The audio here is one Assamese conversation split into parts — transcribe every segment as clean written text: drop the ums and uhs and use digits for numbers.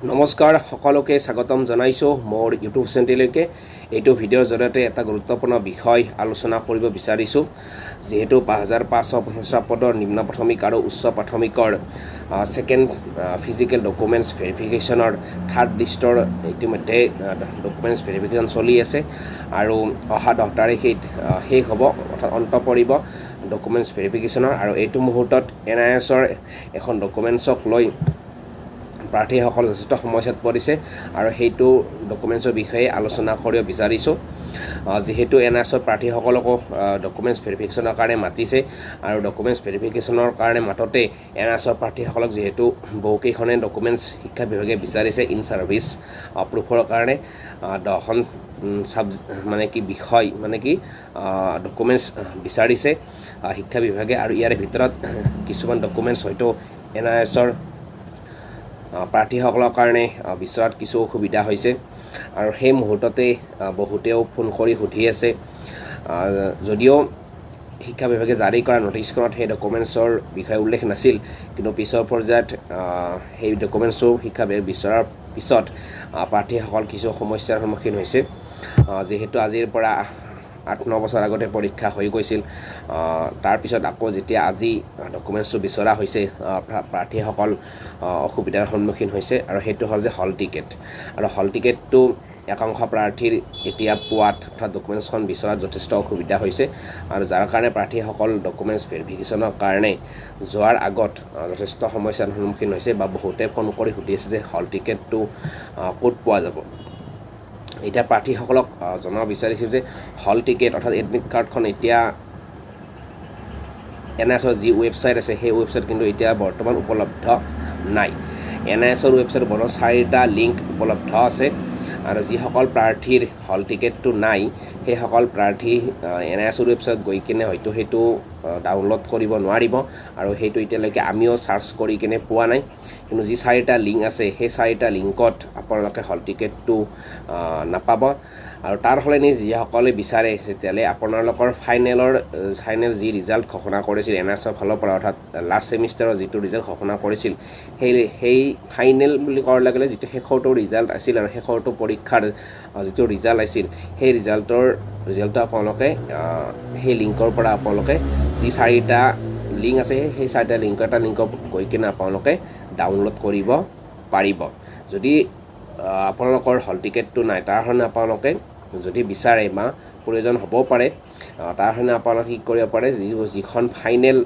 নমস্কাৰ সকলোকে স্বাগতম জনাইছোঁ মোৰ ইউটিউব চেনেললৈকে। এইটো ভিডিঅ'ৰ জৰিয়তে এটা গুৰুত্বপূৰ্ণ বিষয় আলোচনা কৰিব বিচাৰিছোঁ। যিহেতু 5550 পদৰ নিম্ন প্ৰাথমিক আৰু উচ্চ প্ৰাথমিকৰ ছেকেণ্ড ফিজিকেল ডকুমেণ্টছ ভেৰিফিকেশ্যনৰ থাৰ্ড লিষ্টৰ ইতিমধ্যে ডকুমেণ্টছ ভেৰিফিকেশ্যন চলি আছে আৰু অহা 10 তাৰিখে শেষ হ'ব, অৰ্থাৎ অন্ত পৰিব ডকুমেণ্টছ ভেৰিফিকেশ্যনৰ। আৰু এইটো মুহূৰ্তত NISৰ এখন ডকুমেণ্টছক লৈ প্ৰাৰ্থীসকল যথেষ্ট সমস্যাত পৰিছে আৰু সেইটো ডকুমেণ্টছৰ বিষয়ে আলোচনা কৰিব বিচাৰিছোঁ। যিহেতু NISৰ প্ৰাৰ্থীসকলকো ডকুমেণ্টছ ভেৰিফিকেশ্যনৰ কাৰণে মাতিছে আৰু ডকুমেণ্টছ ভেৰিফিকেশ্যনৰ কাৰণে মাততে NISৰ প্ৰাৰ্থীসকলক যিহেতু বহুকেইখনে ডকুমেণ্টছ শিক্ষা বিভাগে বিচাৰিছে ইন ছাৰ্ভিচ প্ৰুফৰ কাৰণে 10খন বিষয় ডকুমেণ্টছ বিচাৰিছে শিক্ষা বিভাগে। আৰু ইয়াৰে ভিতৰত কিছুমান ডকুমেণ্টছ হয়তো NISৰ প্ৰাৰ্থীসকলৰ কাৰণে বিচৰাত কিছু অসুবিধা হৈছে আৰু সেই মুহূৰ্ততে বহুতেও ফোন কৰি সুধি আছে। যদিও শিক্ষা বিভাগে জাৰি কৰা নটিছখনত সেই ডকুমেণ্টছৰ বিষয়ে উল্লেখ নাছিল, কিন্তু পিছৰ পৰ্যায়ত সেই ডকুমেণ্টছো শিক্ষা বিভাগে বিচৰাৰ পিছত প্ৰাৰ্থীসকল কিছু সমস্যাৰ সন্মুখীন হৈছে। যিহেতু আজিৰ পৰা 8-9 বছৰ আগতে পৰীক্ষা হৈ গৈছিল, তাৰপিছত আকৌ যেতিয়া আজি ডকুমেণ্টছটো বিচৰা হৈছে প্ৰাৰ্থীসকল অসুবিধাৰ সন্মুখীন হৈছে। আৰু সেইটো হ'ল যে হল টিকেট, আৰু হল টিকেটটো একাংশ প্ৰাৰ্থীৰ এতিয়া পোৱাত অৰ্থাৎ ডকুমেণ্টছখন বিচৰাত যথেষ্ট অসুবিধা হৈছে আৰু যাৰ কাৰণে প্ৰাৰ্থীসকল ডকুমেণ্টছ ভেৰিফিকেশ্যনৰ কাৰণে যোৱাৰ আগত যথেষ্ট সমস্যাৰ সন্মুখীন হৈছে বা বহুতে ফোন কৰি সুধি আছে যে হল টিকেটটো ক'ত পোৱা যাব। এতিয়া প্ৰাৰ্থীসকলক জনাব বিচাৰিছোঁ যে হল টিকেট অৰ্থাৎ এডমিট কাৰ্ডখন এতিয়া NISৰ যি ৱেবছাইট আছে সেই ৱেবছাইট কিন্তু এতিয়া বৰ্তমান উপলব্ধ নাই। NISৰ ৱেবছাইটত বৰ্তমান 4টা লিংক উপলব্ধ আছে আৰু যিসকল প্ৰাৰ্থীৰ হল টিকেটটো নাই সেইসকল প্ৰাৰ্থী NISৰ ৱেবছাইটত গৈ কিনে হয়তো সেইটো ডাউনলোড কৰিব নোৱাৰিব আৰু সেইটো এতিয়ালৈকে আমিও চাৰ্চ কৰি কিনে পোৱা নাই। কিন্তু যি 4টা লিংক আছে সেই 4টা লিংকত আপোনালোকে হল টিকেটটো নাপাব। আৰু তাৰ সলনি যিসকলে বিচাৰে তেতিয়াহ'লে আপোনালোকৰ ফাইনেল যি ৰিজাল্ট ঘোষণা কৰিছিল NISৰ ফালৰ পৰা, অৰ্থাৎ লাষ্ট ছেমিষ্টাৰৰ যিটো ৰিজাল্ট ঘোষণা কৰিছিল সেই ফাইনেল বুলি কোৱাৰ লগে লগে যিটো শেষৰটো ৰিজাল্ট আছিল আৰু শেষৰটো পৰীক্ষাৰ যিটো ৰিজাল্ট আছিল সেই ৰিজাল্টটো আপোনালোকে সেই লিংকৰ পৰা আপোনালোকে যি 4টা লিংক আছে সেই 4টা লিংকত গৈ কিনে আপোনালোকে ডাউনলোড কৰিব পাৰিব। যদি আপোনালোকৰ হল টিকেটটো নাই, তাৰ কাৰণে আপোনালোকে যদি বিচাৰে বা প্ৰয়োজন হ'ব পাৰে তাৰ কাৰণে আপোনালোকে কি কৰিব পাৰে, যিখন ফাইনেল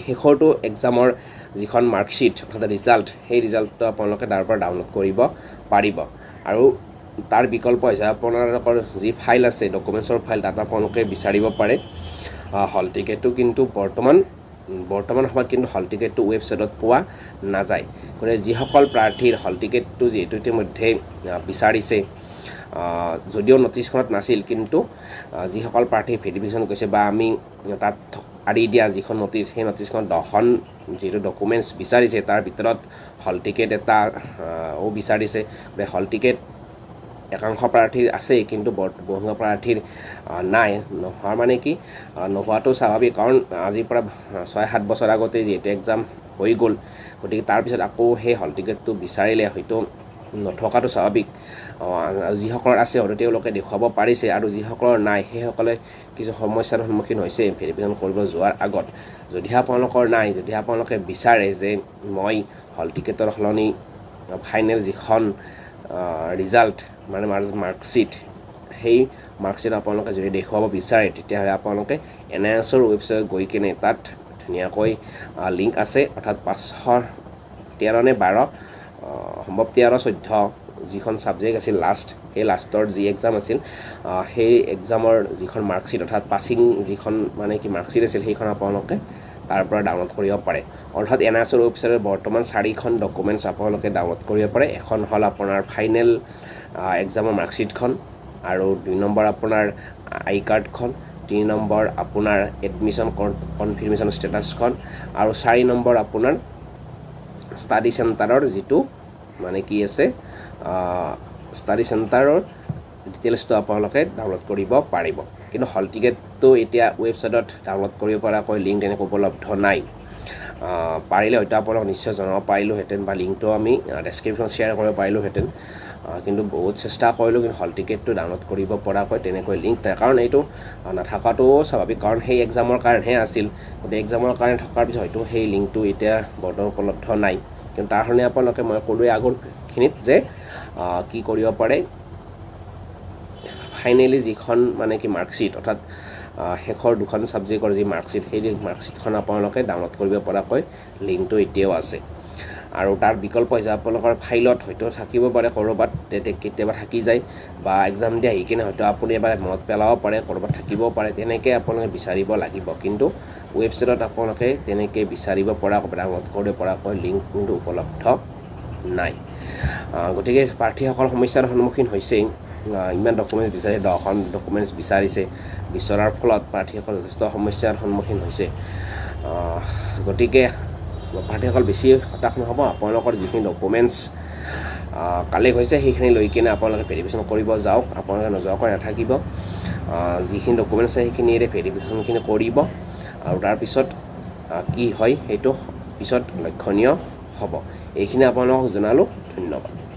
শেষৰটো এক্সামৰ যিখন মাৰ্কশ্বিট অৰ্থাৎ ৰিজাল্ট, সেই ৰিজাল্টটো আপোনালোকে তাৰ পৰা ডাউনলোড কৰিব পাৰিব। আৰু তাৰ বিকল্প হিচাপে আপোনালোকৰ যি ফাইল আছে ডকুমেণ্টছৰ ফাইল তাত আপোনালোকে বিচাৰিব পাৰে হল টিকেটটো। কিন্তু বৰ্তমান সময়ত কিন্তু হল টিকেটটো ৱেবছাইটত পোৱা নাযায়। গতিকে যিসকল প্ৰাৰ্থীৰ হল টিকেটটো যিহেতু ইতিমধ্যে বিচাৰিছে, যদিও নটিছখনত নাছিল, কিন্তু যিসকল প্ৰাৰ্থী ভেৰিফিকেশ্যন কৰিছে বা আমি তাত আঁৰি দিয়া যিখন নটিছ সেই নটিছখনত 10খন যিহেতু ডকুমেণ্টছ বিচাৰিছে তাৰ ভিতৰত হল টিকেট এটাও বিচাৰিছে। হল টিকেট একাংশ প্ৰাৰ্থীৰ আছেই, কিন্তু বহু প্ৰাৰ্থীৰ নাই। নোহোৱাটো স্বাভাৱিক, কাৰণ আজিৰ পৰা 6-7 বছৰ আগতে যিহেতু এক্সাম হৈ গ'ল, গতিকে তাৰপিছত আকৌ সেই হল টিকেটটো বিচাৰিলে হয়তো নথকাটো স্বাভাৱিক। যিসকলৰ আছে হয়তো তেওঁলোকে দেখুৱাব পাৰিছে আৰু যিসকলৰ নাই সেইসকলে কিছু সমস্যাৰ সন্মুখীন হৈছে ভেৰিফিকেশ্যন কৰিব যোৱাৰ আগত। যদিহে আপোনালোকৰ নাই, যদিহে আপোনালোকে বিচাৰে যে মই হল টিকেটৰ সলনি ফাইনেল যিখন ৰিজাল্ট মাৰ্কশ্বিট, সেই মাৰ্কশ্বিট আপোনালোকে যদি দেখুৱাব বিচাৰে তেতিয়াহ'লে আপোনালোকে NISৰ ৱেবছাইটত গৈ কিনে তাত ধুনীয়াকৈ লিংক আছে, অৰ্থাৎ 513 নে 12 সম্ভৱ 13-14 যিখন ছাবজেক্ট আছিল সেই লাষ্টৰ যি এক্সাম আছিল সেই এক্সামৰ যিখন মাৰ্কশ্বিট অৰ্থাৎ পাছিং যিখন মাৰ্কশ্বিট আছিল সেইখন আপোনালোকে তাৰ পৰা ডাউনলোড কৰিব পাৰে। অৰ্থাৎ NISৰ ৱেবছাইটত বৰ্তমান 4খন ডকুমেণ্টছ আপোনালোকে ডাউনলোড কৰিব পাৰে। এখন হ'ল আপোনাৰ ফাইনেল এক্সামৰ মাৰ্কশ্বিটখন, আৰু 2 নম্বৰ আপোনাৰ আই কাৰ্ডখন, 3 নম্বৰ আপোনাৰ এডমিশ্যন কনফাৰ্মেশ্যন ষ্টেটাছখন, আৰু 4 নম্বৰ আপোনাৰ ষ্টাডি চেণ্টাৰৰ যিটো ষ্টাডি চেণ্টাৰৰ ডিটেইলছটো আপোনালোকে ডাউনলোড কৰিব পাৰিব। কিন্তু হল টিকেটটো এতিয়া ৱেবছাইটত ডাউনলোড কৰিব পৰাকৈ লিংক তেনেকৈ উপলব্ধ নাই। পাৰিলে হয়তো আপোনালোক নিশ্চয় জনাব পাৰিলোঁহেঁতেন বা লিংকটো আমি ডেছক্ৰিপশ্যনত শ্বেয়াৰ কৰিব পাৰিলোঁহেঁতেন কিন্তু বহুত চেষ্টা কৰিলোঁ কিন্তু হল টিকেটটো ডাউনলোড কৰিব পৰাকৈ তেনেকৈ লিংক নাই কাৰণ এইটো নাথাকাটো স্বাভাৱিক কাৰণ সেই এক্সামৰ কাৰণেহে আছিল গতিকে এক্সামৰ কাৰণে থকাৰ পিছত হয়তো সেই লিংকটো এতিয়া বৰ্তমান উপলব্ধ নাই কিন্তু তাৰ কাৰণে আপোনালোকে মই ক'লোৱে আগৰখিনিত যে কি কৰিব পাৰে ফাইনেলি যিখন মানে কি মাৰ্কশ্বিট অৰ্থাৎ শেষৰ দুখন ছাবজেক্টৰ যি মাৰ্কশ্বিট সেই মাৰ্কশ্বিটখন আপোনালোকে ডাউনলোড কৰিব পৰাকৈ লিংকটো এতিয়াও আছে আৰু তাৰ বিকল্প হিচাপে আপোনালোকৰ ফাইলত হয়তো থাকিব পাৰে ক'ৰবাত কেতিয়াবা থাকি যায় বা এক্সাম দি আহি কিনে হয়তো আপুনি এবাৰ মনত পেলাব পাৰে ক'ৰবাত থাকিব পাৰে তেনেকৈ আপোনালোকে বিচাৰিব লাগিব কিন্তু ৱেবছাইটত আপোনালোকে তেনেকৈ বিচাৰিব পৰাকৈ ডাউনলোড কৰিব পৰাকৈ লিংক কিন্তু উপলব্ধ নাই গতিকে প্ৰাৰ্থীসকল সমস্যাৰ সন্মুখীন হৈছেই ইমান ডকুমেণ্টছ বিচাৰি 10খন ডকুমেণ্টছ বিচাৰিছে বিচৰাৰ ফলত প্ৰাৰ্থীসকল যথেষ্ট সমস্যাৰ সন্মুখীন হৈছে গতিকে প্ৰাৰ্থীসকল বেছি হতাশ নহ'ব আপোনালোকৰ যিখিনি ডকুমেণ্টছ কালেক্ট হৈছে সেইখিনি লৈ কিনে আপোনালোকে ভেৰিফিকেশ্যন কৰিব যাওক আপোনালোকে নোযোৱাকৈ নাথাকিব যিখিনি ডকুমেণ্টছ আছে সেইখিনিৰে ভেৰিফিকেশ্যনখিনি কৰিব আৰু তাৰপিছত কি হয় সেইটো পিছত লক্ষণীয় হ'ব এইখিনি আপোনালোকক জনালোঁ ধন্যবাদ